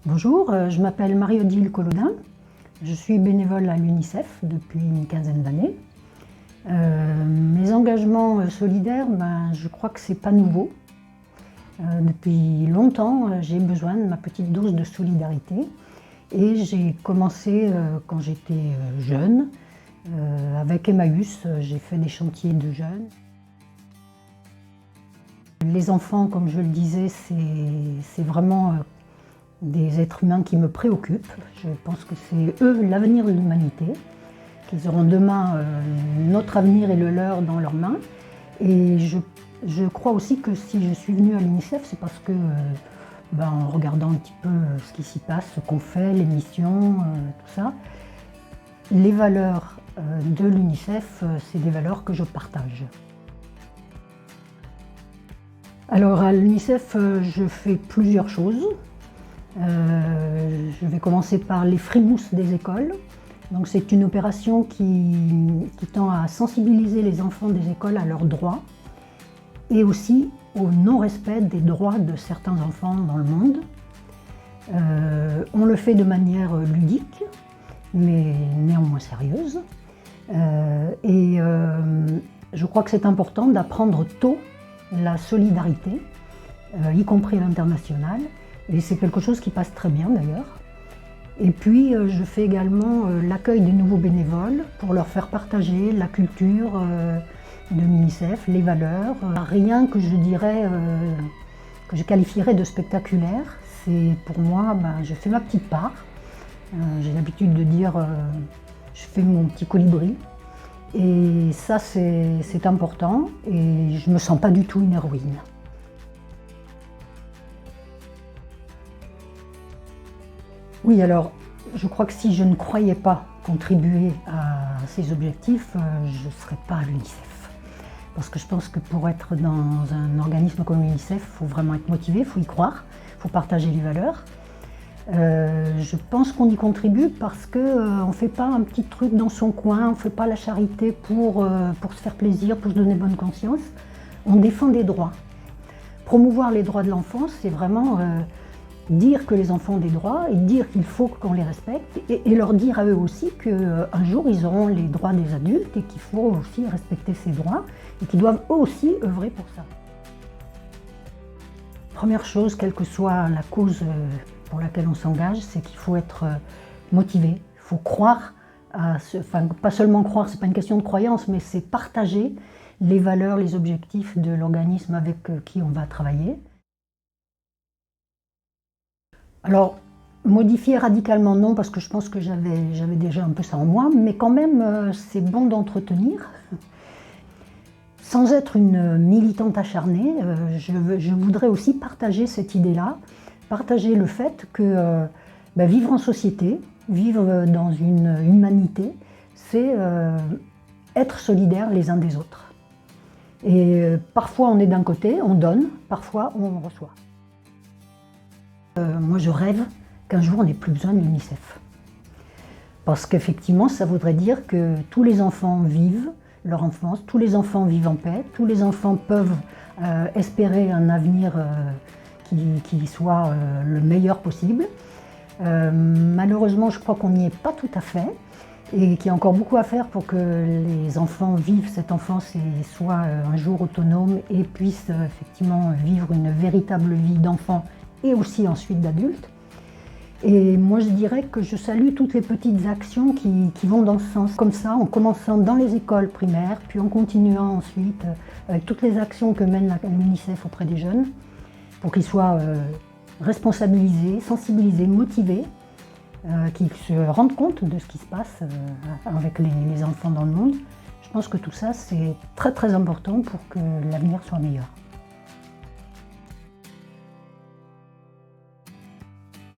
Bonjour, je m'appelle Marie-Odile Collodin. Je suis bénévole à l'UNICEF depuis une quinzaine d'années. Mes engagements solidaires, je crois que c'est pas nouveau. Depuis longtemps, j'ai besoin de ma petite dose de solidarité. Et j'ai commencé quand j'étais jeune. Avec Emmaüs, j'ai fait des chantiers de jeunes. Les enfants, comme je le disais, c'est vraiment des êtres humains qui me préoccupent. Je pense que c'est eux l'avenir de l'humanité, qu'ils auront demain notre avenir et le leur dans leurs mains. Et je crois aussi que si je suis venue à l'UNICEF, c'est parce que, en regardant un petit peu ce qui s'y passe, ce qu'on fait, les missions, tout ça, les valeurs de l'UNICEF, c'est des valeurs que je partage. Alors à l'UNICEF, je fais plusieurs choses. Je vais commencer par les frimousses des écoles. Donc c'est une opération qui tend à sensibiliser les enfants des écoles à leurs droits et aussi au non-respect des droits de certains enfants dans le monde. On le fait de manière ludique, mais néanmoins sérieuse. Je crois que c'est important d'apprendre tôt la solidarité, y compris à l'international. Et c'est quelque chose qui passe très bien d'ailleurs. Et puis je fais également l'accueil des nouveaux bénévoles pour leur faire partager la culture de l'UNICEF, les valeurs. Rien que je dirais, que je qualifierais de spectaculaire. C'est pour moi, je fais ma petite part. J'ai l'habitude de dire, je fais mon petit colibri. Et ça c'est important et je ne me sens pas du tout une héroïne. Oui, alors, je crois que si je ne croyais pas contribuer à ces objectifs, je ne serais pas à l'UNICEF. Parce que je pense que pour être dans un organisme comme l'UNICEF, il faut vraiment être motivé, il faut y croire, il faut partager les valeurs. Je pense qu'on y contribue parce qu'on ne fait pas un petit truc dans son coin, on ne fait pas la charité pour se faire plaisir, pour se donner bonne conscience. On défend des droits. Promouvoir les droits de l'enfance, c'est vraiment dire que les enfants ont des droits et dire qu'il faut qu'on les respecte et leur dire à eux aussi qu'un jour ils auront les droits des adultes et qu'il faut aussi respecter ces droits et qu'ils doivent eux aussi œuvrer pour ça. Première chose, quelle que soit la cause pour laquelle on s'engage, c'est qu'il faut être motivé, il faut croire, pas seulement croire, c'est pas une question de croyance, mais c'est partager les valeurs, les objectifs de l'organisme avec qui on va travailler. Alors, modifier radicalement non, parce que je pense que j'avais déjà un peu ça en moi, mais quand même, c'est bon d'entretenir. Sans être une militante acharnée, je voudrais aussi partager cette idée-là, partager le fait que vivre en société, vivre dans une humanité, c'est être solidaires les uns des autres. Et parfois on est d'un côté, on donne, parfois on reçoit. Moi je rêve qu'un jour on n'ait plus besoin de l'UNICEF. Parce qu'effectivement ça voudrait dire que tous les enfants vivent leur enfance, tous les enfants vivent en paix, tous les enfants peuvent espérer un avenir qui soit le meilleur possible. Malheureusement je crois qu'on n'y est pas tout à fait et qu'il y a encore beaucoup à faire pour que les enfants vivent cette enfance et soient un jour autonomes et puissent effectivement vivre une véritable vie d'enfant et aussi ensuite d'adultes. Et moi je dirais que je salue toutes les petites actions qui vont dans ce sens, comme ça, en commençant dans les écoles primaires, puis en continuant ensuite avec toutes les actions que mène l'UNICEF auprès des jeunes, pour qu'ils soient responsabilisés, sensibilisés, motivés, qu'ils se rendent compte de ce qui se passe avec les enfants dans le monde. Je pense que tout ça c'est très très important pour que l'avenir soit meilleur.